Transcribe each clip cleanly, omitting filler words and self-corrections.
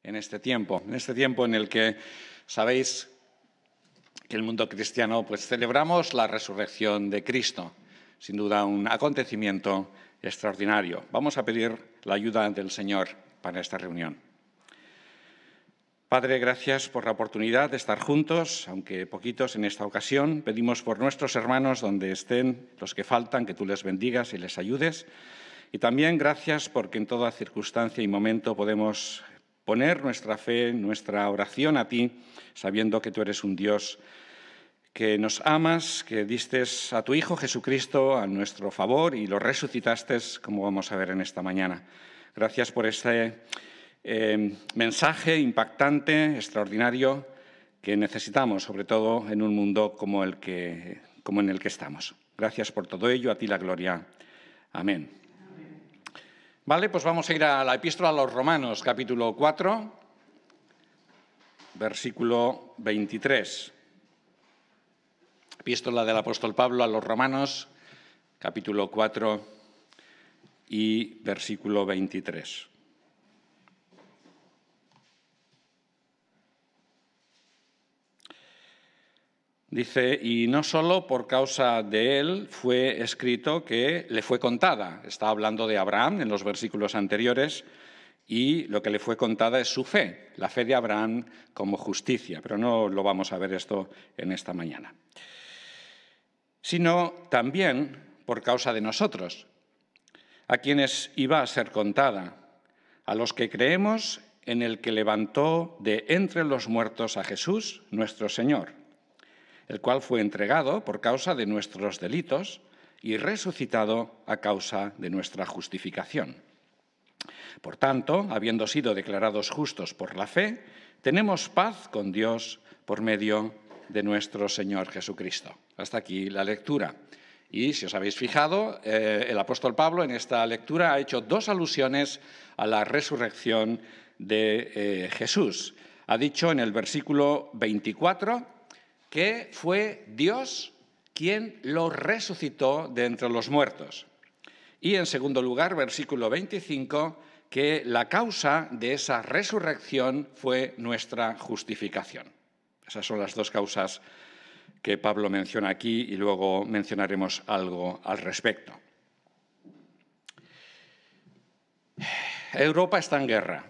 en este tiempo en el que sabéis que el mundo cristiano pues celebramos la resurrección de Cristo, sin duda un acontecimiento extraordinario. Vamos a pedir la ayuda del Señor para esta reunión. Padre, gracias por la oportunidad de estar juntos, aunque poquitos en esta ocasión. Pedimos por nuestros hermanos donde estén, los que faltan, que tú les bendigas y les ayudes. Y también gracias porque en toda circunstancia y momento podemos poner nuestra fe, nuestra oración a ti, sabiendo que tú eres un Dios que nos amas, que diste a tu Hijo Jesucristo a nuestro favor y lo resucitaste, como vamos a ver en esta mañana. Gracias por este mensaje impactante, extraordinario, que necesitamos, sobre todo en un mundo como en el que estamos. Gracias por todo ello, a ti la gloria. Amén. Vale, pues vamos a ir a la Epístola a los Romanos, capítulo 4, versículo 23. Epístola del apóstol Pablo a los Romanos, capítulo 4 y versículo 23. Dice, y no solo por causa de él fue escrito que le fue contada. Está hablando de Abraham en los versículos anteriores y lo que le fue contada es su fe, la fe de Abraham como justicia. Pero no lo vamos a ver esto en esta mañana. Sino también por causa de nosotros, a quienes iba a ser contada, a los que creemos en el que levantó de entre los muertos a Jesús, nuestro Señor, el cual fue entregado por causa de nuestros delitos y resucitado a causa de nuestra justificación. Por tanto, habiendo sido declarados justos por la fe, tenemos paz con Dios por medio de nuestro Señor Jesucristo. Hasta aquí la lectura. Y si os habéis fijado, el apóstol Pablo en esta lectura ha hecho dos alusiones a la resurrección de Jesús. Ha dicho en el versículo 24 que fue Dios quien lo resucitó de entre los muertos. Y en segundo lugar, versículo 25, que la causa de esa resurrección fue nuestra justificación. Esas son las dos causas que Pablo menciona aquí y luego mencionaremos algo al respecto. Europa está en guerra,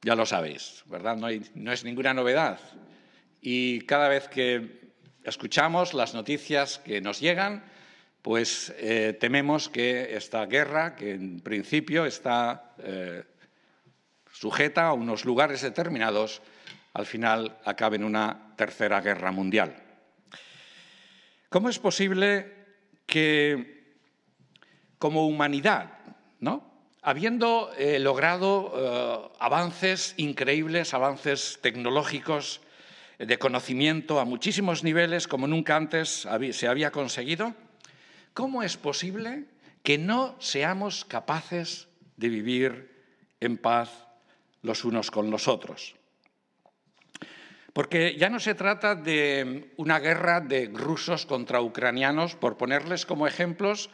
ya lo sabéis, ¿verdad? No es ninguna novedad. Y cada vez que escuchamos las noticias que nos llegan, pues tememos que esta guerra, que en principio está sujeta a unos lugares determinados, al final acabe en una tercera guerra mundial. ¿Cómo es posible que como humanidad, ¿no?, habiendo logrado avances increíbles, avances tecnológicos, de conocimiento a muchísimos niveles como nunca antes se había conseguido, ¿cómo es posible que no seamos capaces de vivir en paz los unos con los otros? Porque ya no se trata de una guerra de rusos contra ucranianos, por ponerles como ejemplos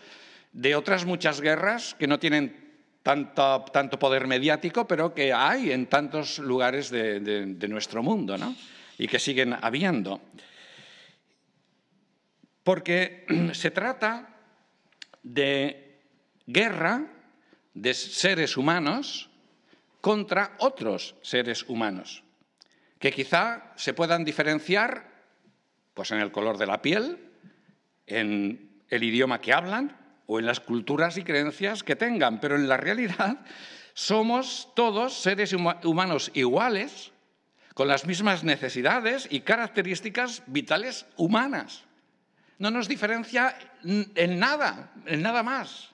de otras muchas guerras que no tienen tanto poder mediático, pero que hay en tantos lugares de nuestro mundo, ¿no?, y que siguen habiendo. Porque se trata de guerra de seres humanos contra otros seres humanos, que quizá se puedan diferenciar pues, en el color de la piel, en el idioma que hablan o en las culturas y creencias que tengan, pero en la realidad somos todos seres humanos iguales, con las mismas necesidades y características vitales humanas. No nos diferencia en nada más.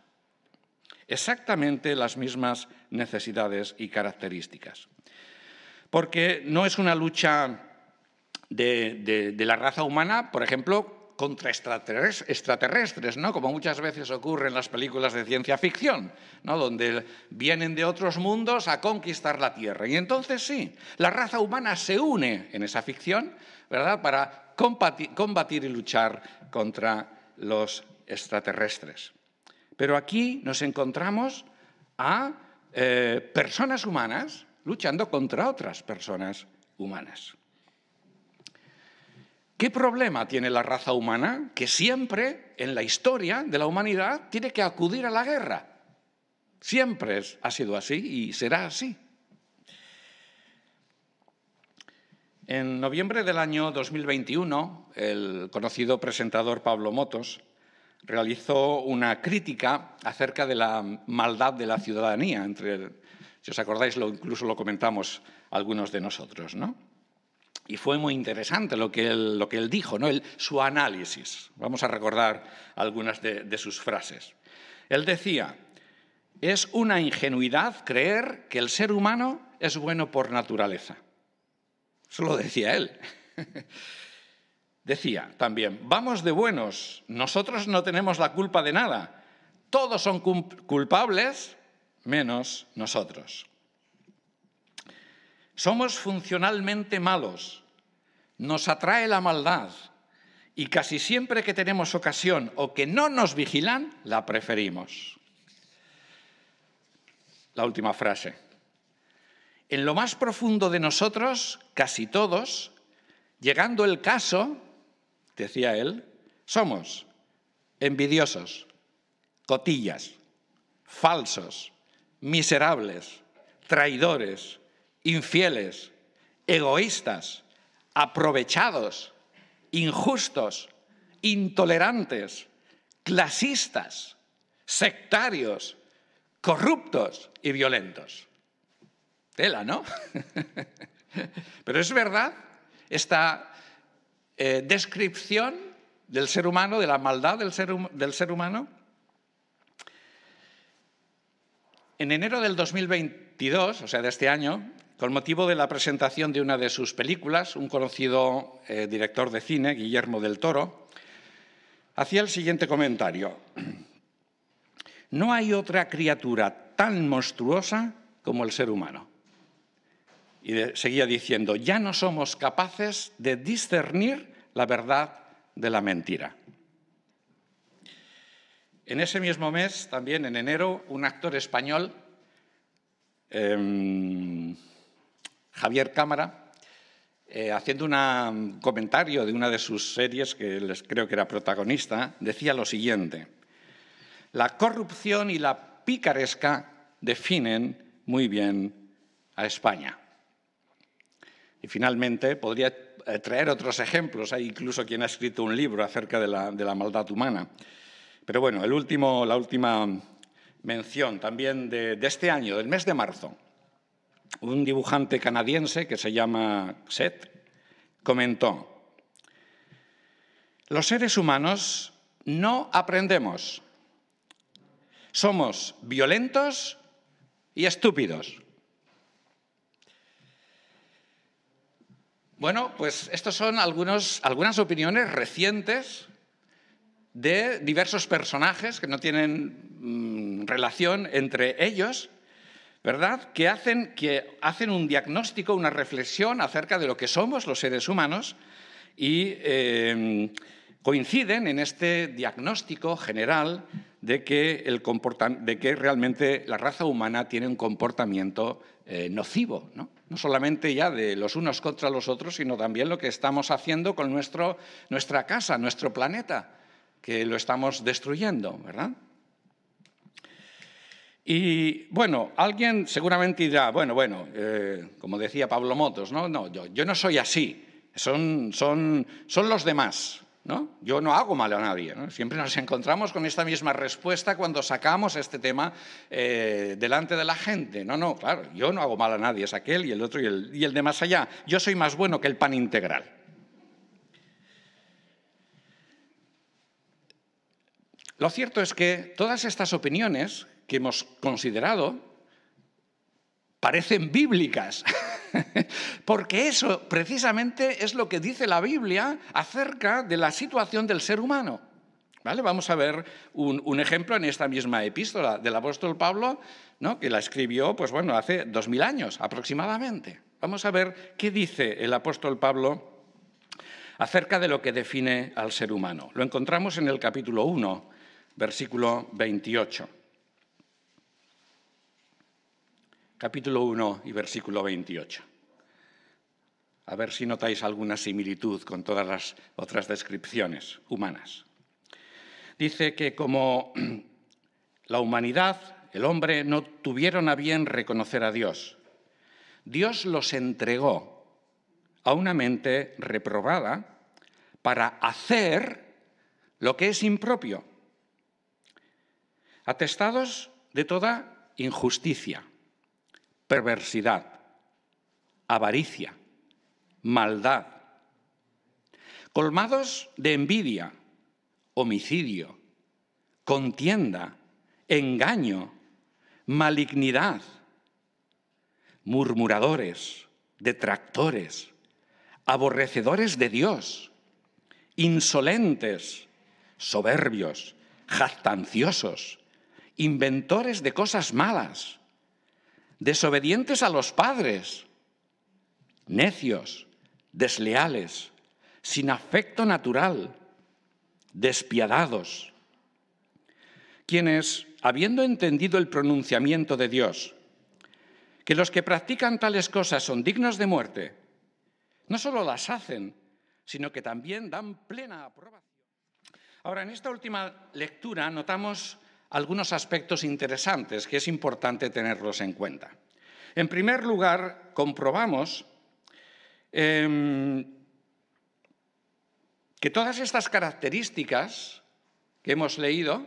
Exactamente las mismas necesidades y características. Porque no es una lucha de la raza humana, por ejemplo, contra extraterrestres, ¿no?, como muchas veces ocurre en las películas de ciencia ficción, ¿no?, donde vienen de otros mundos a conquistar la Tierra. Y entonces sí, la raza humana se une en esa ficción, ¿verdad?, para combatir y luchar contra los extraterrestres. Pero aquí nos encontramos a personas humanas luchando contra otras personas humanas. ¿Qué problema tiene la raza humana? Que siempre en la historia de la humanidad tiene que acudir a la guerra. Siempre ha sido así y será así. En noviembre del año 2021, el conocido presentador Pablo Motos realizó una crítica acerca de la maldad de la ciudadanía. Si os acordáis, incluso lo comentamos algunos de nosotros, ¿no? Y fue muy interesante lo que él dijo, ¿no? Su análisis. Vamos a recordar algunas de sus frases. Él decía: es una ingenuidad creer que el ser humano es bueno por naturaleza. Eso lo decía él. Decía también: vamos de buenos, nosotros no tenemos la culpa de nada. Todos son culpables, menos nosotros. Somos funcionalmente malos, nos atrae la maldad y casi siempre que tenemos ocasión o que no nos vigilan, la preferimos. La última frase. En lo más profundo de nosotros, casi todos, llegando el caso, decía él, somos envidiosos, cotillas, falsos, miserables, traidores, infieles, egoístas, aprovechados, injustos, intolerantes, clasistas, sectarios, corruptos y violentos. Tela, ¿no? Pero es verdad esta descripción del ser humano, de la maldad del ser humano. En enero del 2022, o sea, de este año, con motivo de la presentación de una de sus películas, un conocido director de cine, Guillermo del Toro, hacía el siguiente comentario: no hay otra criatura tan monstruosa como el ser humano. Y seguía diciendo: ya no somos capaces de discernir la verdad de la mentira. En ese mismo mes, también en enero, un actor español, Javier Cámara, haciendo un comentario de una de sus series, que creo que era protagonista, decía lo siguiente: la corrupción y la picaresca definen muy bien a España. Y finalmente podría traer otros ejemplos. Hay incluso quien ha escrito un libro acerca de la maldad humana. Pero bueno, la última mención también de este año, del mes de marzo. Un dibujante canadiense que se llama Seth comentó: los seres humanos no aprendemos. Somos violentos y estúpidos. Bueno, pues estas son algunas opiniones recientes de diversos personajes que no tienen relación entre ellos, ¿verdad? Que hacen un diagnóstico, una reflexión acerca de lo que somos los seres humanos y coinciden en este diagnóstico general de que realmente la raza humana tiene un comportamiento nocivo, ¿no? No solamente ya de los unos contra los otros, sino también lo que estamos haciendo con nuestra casa, nuestro planeta, que lo estamos destruyendo, ¿verdad? Y, bueno, alguien seguramente dirá, como decía Pablo Motos, no, yo no soy así, son los demás, ¿no? Yo no hago mal a nadie, ¿no? Siempre nos encontramos con esta misma respuesta cuando sacamos este tema delante de la gente. No, claro, yo no hago mal a nadie, es aquel y el otro y el de más allá. Yo soy más bueno que el pan integral. Lo cierto es que todas estas opiniones que hemos considerado parecen bíblicas, porque eso precisamente es lo que dice la Biblia acerca de la situación del ser humano. ¿Vale? Vamos a ver un ejemplo en esta misma epístola del apóstol Pablo, ¿no? Que la escribió hace 2000 años aproximadamente. Vamos a ver qué dice el apóstol Pablo acerca de lo que define al ser humano. Lo encontramos en el capítulo 1, versículo 28. capítulo 1 y versículo 28. A ver si notáis alguna similitud con todas las otras descripciones humanas. Dice que como la humanidad, el hombre, no tuvieron a bien reconocer a Dios, Dios los entregó a una mente reprobada para hacer lo que es impropio, atestados de toda injusticia, perversidad, avaricia, maldad, colmados de envidia, homicidio, contienda, engaño, malignidad, murmuradores, detractores, aborrecedores de Dios, insolentes, soberbios, jactanciosos, inventores de cosas malas, desobedientes a los padres, necios, desleales, sin afecto natural, despiadados, quienes, habiendo entendido el pronunciamiento de Dios, que los que practican tales cosas son dignos de muerte, no solo las hacen, sino que también dan plena aprobación. Ahora, en esta última lectura notamos algunos aspectos interesantes que es importante tenerlos en cuenta. En primer lugar, comprobamos que todas estas características que hemos leído,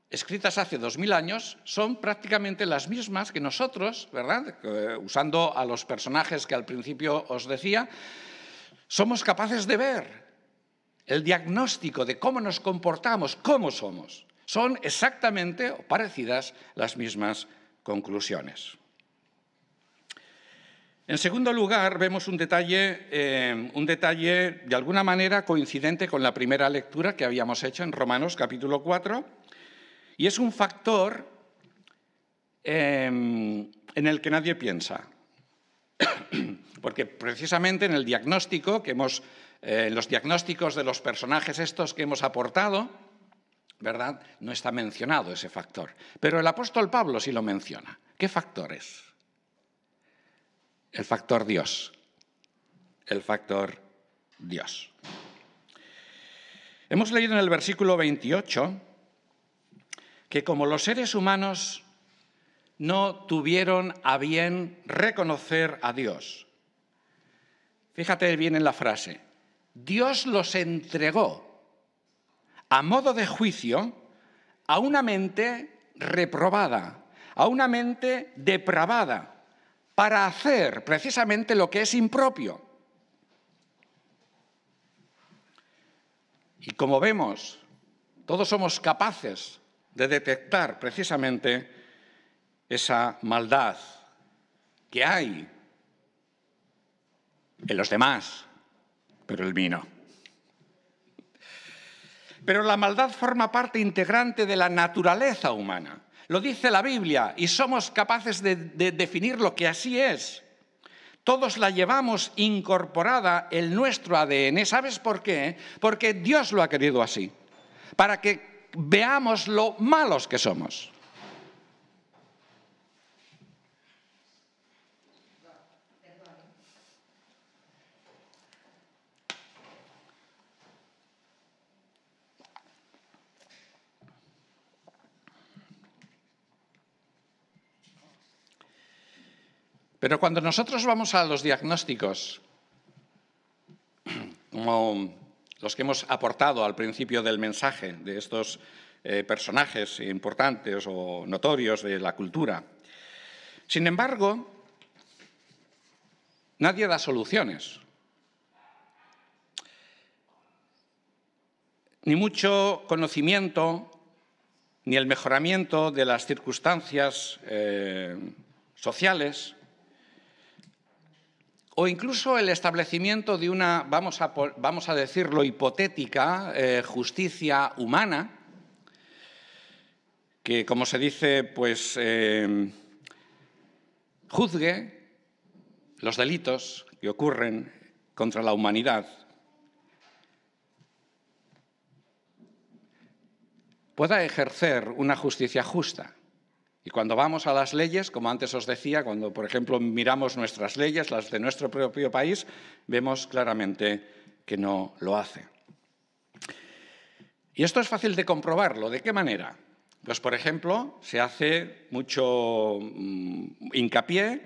escritas hace 2000 años, son prácticamente las mismas que nosotros, ¿verdad? Usando a los personajes que al principio os decía, somos capaces de ver el diagnóstico de cómo nos comportamos, cómo somos. Son exactamente o parecidas las mismas conclusiones. En segundo lugar, vemos un detalle de alguna manera coincidente con la primera lectura que habíamos hecho en Romanos capítulo 4, y es un factor en el que nadie piensa. Porque precisamente en el diagnóstico en los diagnósticos de los personajes estos que hemos aportado, ¿verdad?, no está mencionado ese factor. Pero el apóstol Pablo sí lo menciona. ¿Qué factor es? El factor Dios. El factor Dios. Hemos leído en el versículo 28 que como los seres humanos no tuvieron a bien reconocer a Dios. Fíjate bien en la frase. Dios los entregó a modo de juicio a una mente reprobada, a una mente depravada, para hacer precisamente lo que es impropio. Y como vemos, todos somos capaces de detectar precisamente esa maldad que hay en los demás, pero en mí no. Pero la maldad forma parte integrante de la naturaleza humana. Lo dice la Biblia y somos capaces de definir lo que así es. Todos la llevamos incorporada en nuestro ADN. ¿Sabes por qué? Porque Dios lo ha querido así, para que veamos lo malos que somos. Pero cuando nosotros vamos a los diagnósticos, como los que hemos aportado al principio del mensaje de estos personajes importantes o notorios de la cultura, sin embargo, nadie da soluciones. Ni mucho conocimiento, ni el mejoramiento de las circunstancias sociales, o incluso el establecimiento de una, vamos a decirlo, hipotética justicia humana, que, como se dice, pues juzgue los delitos que ocurren contra la humanidad. Pueda ejercer una justicia justa Y cuando vamos a las leyes, como antes os decía, cuando, por ejemplo, miramos nuestras leyes, las de nuestro propio país, vemos claramente que no lo hace. Y esto es fácil de comprobarlo. ¿De qué manera? Pues, por ejemplo, se hace mucho hincapié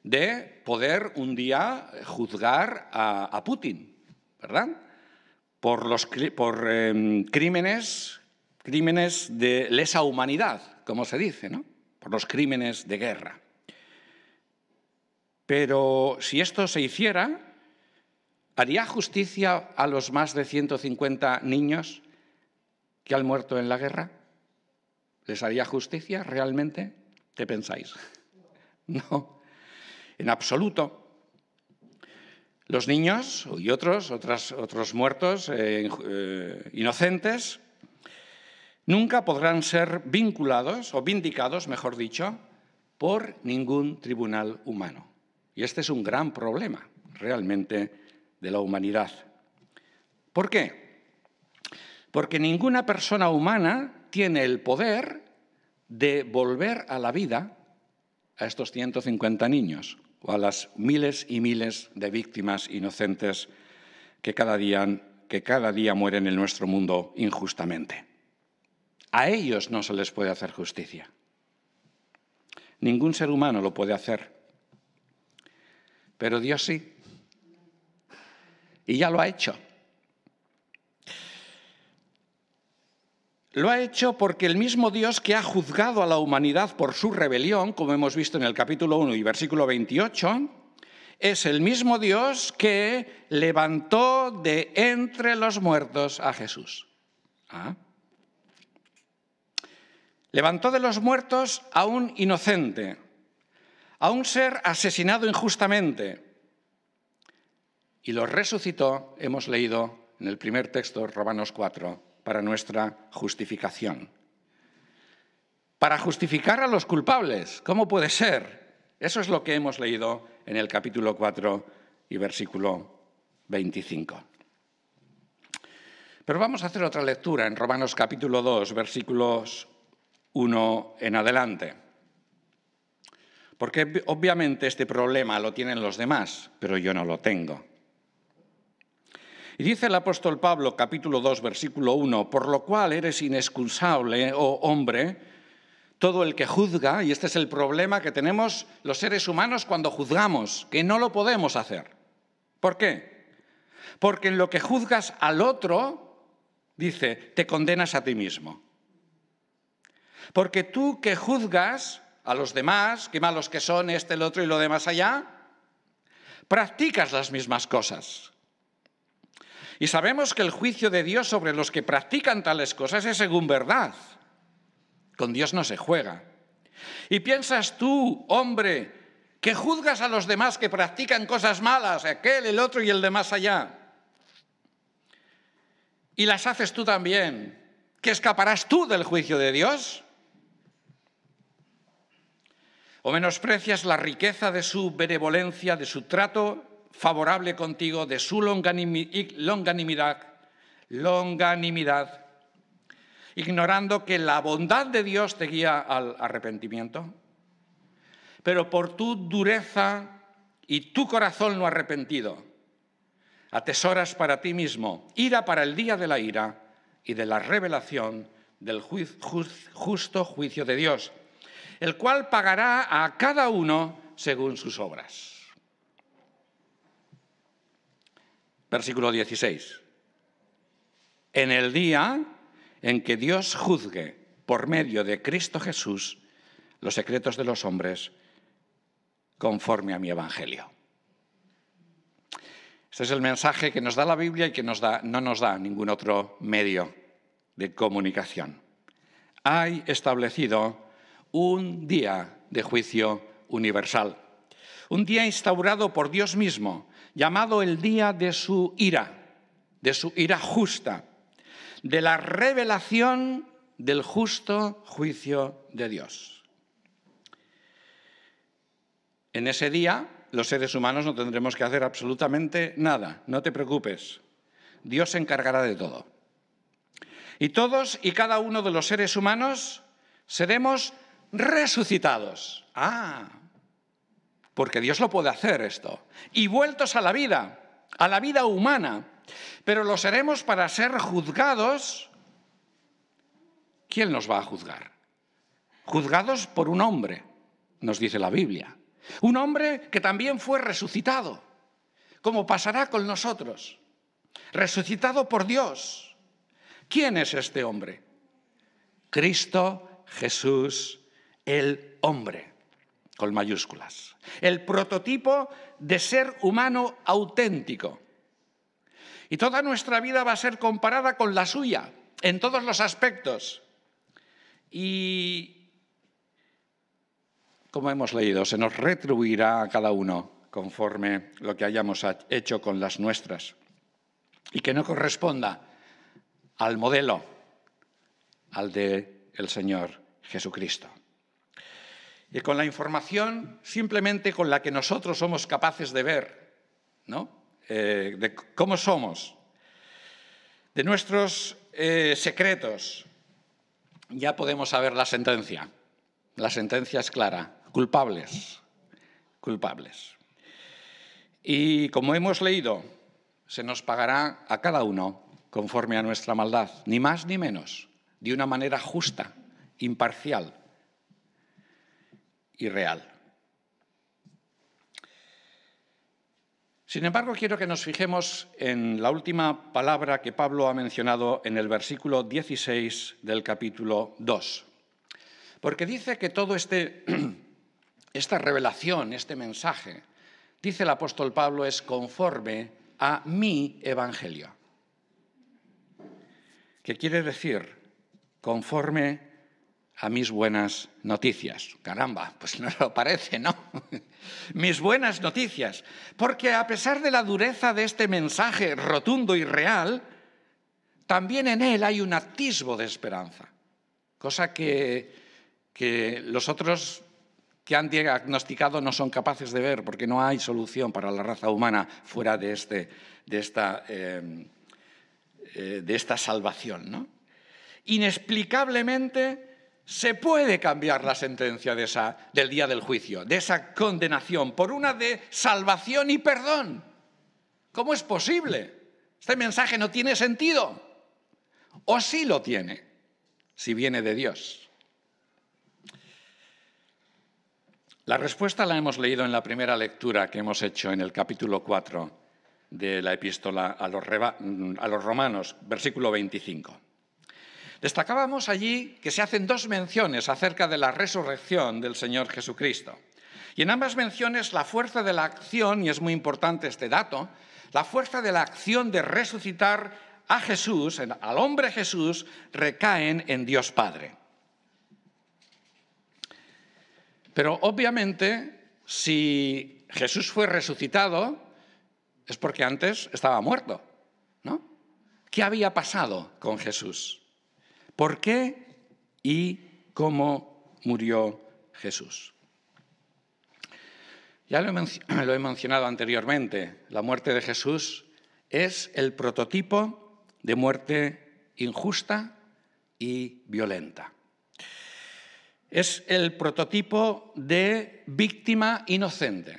de poder un día juzgar a Putin, ¿verdad? Por crímenes de lesa humanidad, como se dice, ¿no? Por los crímenes de guerra. Pero si esto se hiciera, ¿haría justicia a los más de 150 niños que han muerto en la guerra? ¿Les haría justicia realmente? ¿Qué pensáis? No, en absoluto. Los niños y otros muertos inocentes nunca podrán ser vinculados o vindicados, mejor dicho, por ningún tribunal humano. Y este es un gran problema, realmente, de la humanidad. ¿Por qué? Porque ninguna persona humana tiene el poder de volver a la vida a estos 150 niños o a las miles y miles de víctimas inocentes que cada día mueren en nuestro mundo injustamente. A ellos no se les puede hacer justicia. Ningún ser humano lo puede hacer. Pero Dios sí. Y ya lo ha hecho. Lo ha hecho porque el mismo Dios que ha juzgado a la humanidad por su rebelión, como hemos visto en el capítulo 1 y versículo 28, es el mismo Dios que levantó de entre los muertos a Jesús. Levantó de los muertos a un inocente, a un ser asesinado injustamente, y lo resucitó, hemos leído en el primer texto, Romanos 4, para nuestra justificación. Para justificar a los culpables, ¿cómo puede ser? Eso es lo que hemos leído en el capítulo 4 y versículo 25. Pero vamos a hacer otra lectura en Romanos capítulo 2, versículos 1 en adelante. Porque obviamente este problema lo tienen los demás, pero yo no lo tengo. Y dice el apóstol Pablo, capítulo 2, versículo 1, por lo cual eres inexcusable, oh hombre, todo el que juzga, y este es el problema que tenemos los seres humanos cuando juzgamos, que no lo podemos hacer. ¿Por qué? Porque en lo que juzgas al otro, dice, te condenas a ti mismo. Porque tú que juzgas a los demás, qué malos que son este, el otro y lo demás allá, practicas las mismas cosas. Y sabemos que el juicio de Dios sobre los que practican tales cosas es según verdad. Con Dios no se juega. Y piensas tú, hombre, que juzgas a los demás que practican cosas malas, aquel, el otro y el de más allá, y las haces tú también, ¿que escaparás tú del juicio de Dios? ¿O menosprecias la riqueza de su benevolencia, de su trato favorable contigo, de su longanimidad, ignorando que la bondad de Dios te guía al arrepentimiento? Pero por tu dureza y tu corazón no arrepentido, atesoras para ti mismo ira para el día de la ira y de la revelación del justo juicio de Dios, el cual pagará a cada uno según sus obras. Versículo 16. En el día en que Dios juzgue por medio de Cristo Jesús los secretos de los hombres conforme a mi evangelio. Este es el mensaje que nos da la Biblia y que no nos da ningún otro medio de comunicación. Hay establecido un día de juicio universal, un día instaurado por Dios mismo, llamado el día de su ira justa, de la revelación del justo juicio de Dios. En ese día, los seres humanos no tendremos que hacer absolutamente nada, no te preocupes. Dios se encargará de todo. Y todos y cada uno de los seres humanos seremos resucitados. Porque Dios lo puede hacer esto. Y vueltos a la vida humana. Pero lo seremos para ser juzgados. ¿Quién nos va a juzgar? Juzgados por un hombre, nos dice la Biblia. Un hombre que también fue resucitado, como pasará con nosotros. Resucitado por Dios. ¿Quién es este hombre? Cristo Jesús, el hombre, con mayúsculas. El prototipo de ser humano auténtico. Y toda nuestra vida va a ser comparada con la suya, en todos los aspectos. Y, como hemos leído, se nos retribuirá a cada uno conforme lo que hayamos hecho con las nuestras. Y que no corresponda al modelo, al del Señor Jesucristo. Y con la información simplemente con la que nosotros somos capaces de ver, ¿no? De cómo somos, de nuestros secretos, ya podemos saber la sentencia. La sentencia es clara: culpables, culpables. Y como hemos leído, se nos pagará a cada uno conforme a nuestra maldad, ni más ni menos, de una manera justa, imparcial y real. Sin embargo, quiero que nos fijemos en la última palabra que Pablo ha mencionado en el versículo 16 del capítulo 2. Porque dice que todo esta revelación, este mensaje, dice el apóstol Pablo, es conforme a mi evangelio. ¿Qué quiere decir? Conforme a mis buenas noticias. Caramba, pues no lo parece, ¿no? Mis buenas noticias. Porque a pesar de la dureza de este mensaje rotundo y real, también en él hay un atisbo de esperanza. Cosa que los otros que han diagnosticado no son capaces de ver, porque no hay solución para la raza humana fuera de esta salvación, ¿no? Inexplicablemente se puede cambiar la sentencia del día del juicio, de esa condenación, por una de salvación y perdón. ¿Cómo es posible? Este mensaje no tiene sentido. ¿O sí lo tiene, si viene de Dios? La respuesta la hemos leído en la primera lectura que hemos hecho en el capítulo 4 de la epístola a los Romanos, versículo 25. Destacábamos allí que se hacen dos menciones acerca de la resurrección del Señor Jesucristo. Y en ambas menciones la fuerza de la acción, y es muy importante este dato, la fuerza de la acción de resucitar a Jesús, al hombre Jesús, recaen en Dios Padre. Pero obviamente, si Jesús fue resucitado, es porque antes estaba muerto, ¿no? ¿Qué había pasado con Jesús? ¿Por qué y cómo murió Jesús? Ya lo he mencionado anteriormente, la muerte de Jesús es el prototipo de muerte injusta y violenta. Es el prototipo de víctima inocente.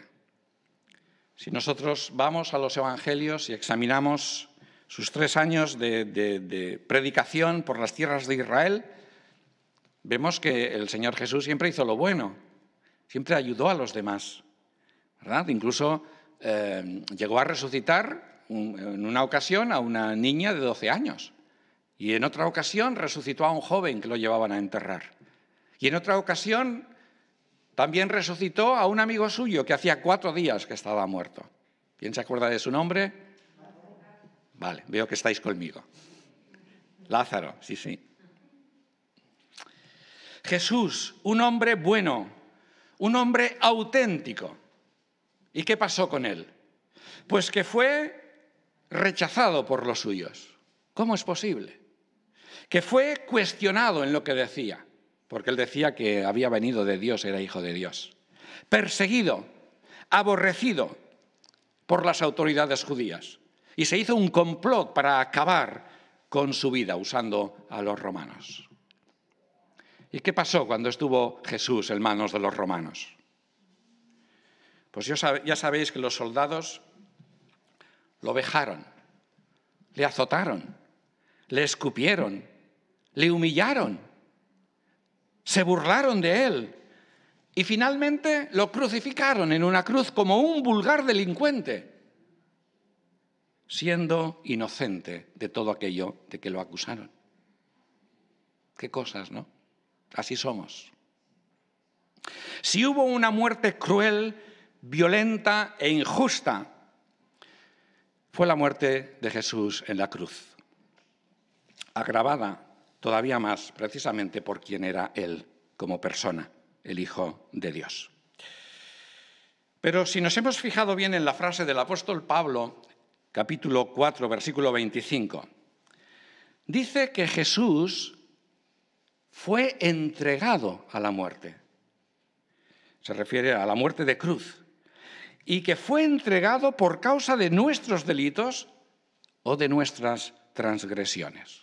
Si nosotros vamos a los evangelios y examinamos sus 3 años de predicación por las tierras de Israel, vemos que el Señor Jesús siempre hizo lo bueno, siempre ayudó a los demás, ¿verdad? Incluso llegó a resucitar en una ocasión a una niña de 12 años y en otra ocasión resucitó a un joven que lo llevaban a enterrar. Y en otra ocasión también resucitó a un amigo suyo que hacía 4 días que estaba muerto. ¿Quién se acuerda de su nombre? Vale, veo que estáis conmigo. Lázaro, sí. Jesús, un hombre bueno, un hombre auténtico. ¿Y qué pasó con él? Pues que fue rechazado por los suyos. ¿Cómo es posible? Que fue cuestionado en lo que decía, porque él decía que había venido de Dios, era hijo de Dios. Perseguido, aborrecido por las autoridades judías. Y se hizo un complot para acabar con su vida usando a los romanos. ¿Y qué pasó cuando estuvo Jesús en manos de los romanos? Pues ya sabéis que los soldados lo vejaron, le azotaron, le escupieron, le humillaron, se burlaron de él y finalmente lo crucificaron en una cruz como un vulgar delincuente, siendo inocente de todo aquello de que lo acusaron. Qué cosas, ¿no? Así somos. Si hubo una muerte cruel, violenta e injusta, fue la muerte de Jesús en la cruz, agravada todavía más precisamente por quien era Él como persona, el Hijo de Dios. Pero si nos hemos fijado bien en la frase del apóstol Pablo, capítulo 4, versículo 25, dice que Jesús fue entregado a la muerte. Se refiere a la muerte de cruz. Y que fue entregado por causa de nuestros delitos o de nuestras transgresiones.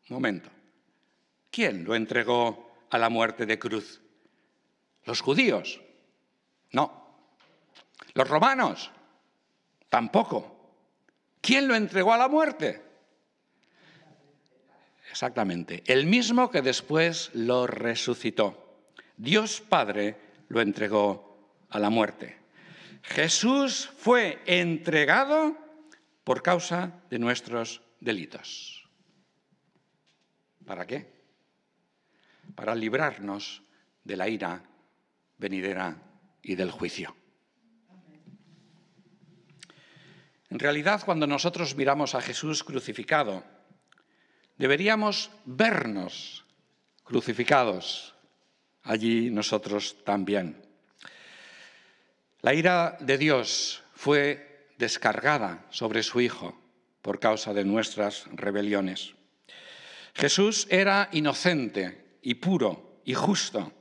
Un momento. ¿Quién lo entregó a la muerte de cruz? ¿Los judíos? No. ¿Los romanos? Tampoco. ¿Quién lo entregó a la muerte? Exactamente, el mismo que después lo resucitó. Dios Padre lo entregó a la muerte. Jesús fue entregado por causa de nuestros delitos. ¿Para qué? Para librarnos de la ira venidera y del juicio. En realidad, cuando nosotros miramos a Jesús crucificado, deberíamos vernos crucificados allí nosotros también. La ira de Dios fue descargada sobre su Hijo por causa de nuestras rebeliones. Jesús era inocente y puro y justo,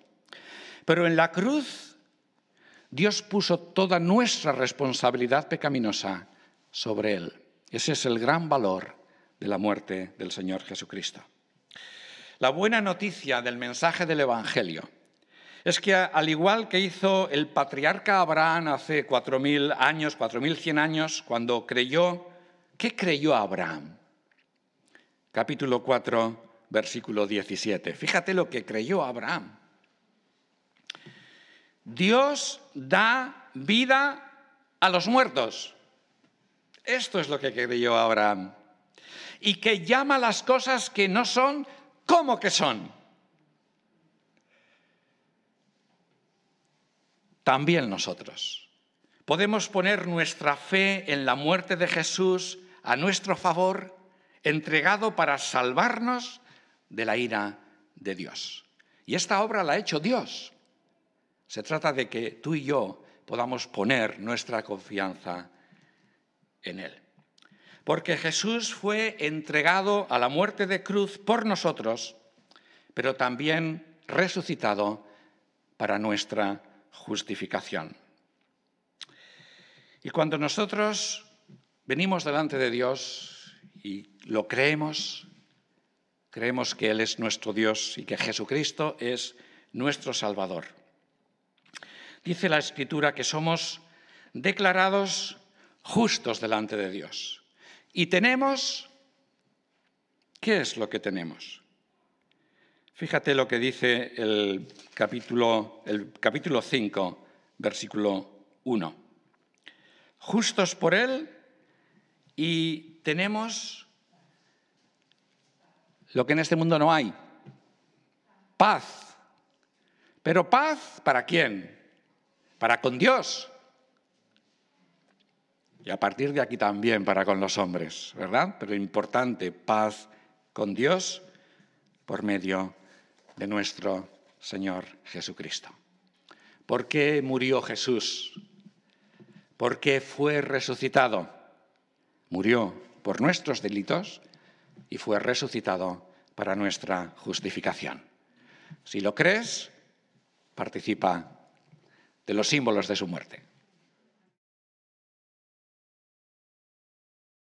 pero en la cruz Dios puso toda nuestra responsabilidad pecaminosa sobre Él. Ese es el gran valor de la muerte del Señor Jesucristo. La buena noticia del mensaje del Evangelio es que, al igual que hizo el patriarca Abraham hace 4.000 años, 4.100 años, cuando creyó, ¿qué creyó Abraham? Capítulo 4, versículo 17. Fíjate lo que creyó Abraham. Dios da vida a los muertos. Esto es lo que creyó Abraham. Y que llama las cosas que no son como que son. También nosotros podemos poner nuestra fe en la muerte de Jesús a nuestro favor, entregado para salvarnos de la ira de Dios. Y esta obra la ha hecho Dios. Se trata de que tú y yo podamos poner nuestra confianza en Él. Porque Jesús fue entregado a la muerte de cruz por nosotros, pero también resucitado para nuestra justificación. Y cuando nosotros venimos delante de Dios y lo creemos que Él es nuestro Dios y que Jesucristo es nuestro Salvador. Dice la Escritura que somos declarados justos delante de Dios. Y tenemos, ¿qué es lo que tenemos? Fíjate lo que dice el capítulo 5, versículo 1. Justos por Él y tenemos lo que en este mundo no hay, paz. ¿Pero paz para quién? Para con Dios. Y a partir de aquí también para con los hombres, ¿verdad? Pero importante, paz con Dios por medio de nuestro Señor Jesucristo. ¿Por qué murió Jesús? ¿Por qué fue resucitado? Murió por nuestros delitos y fue resucitado para nuestra justificación. Si lo crees, participa de los símbolos de su muerte.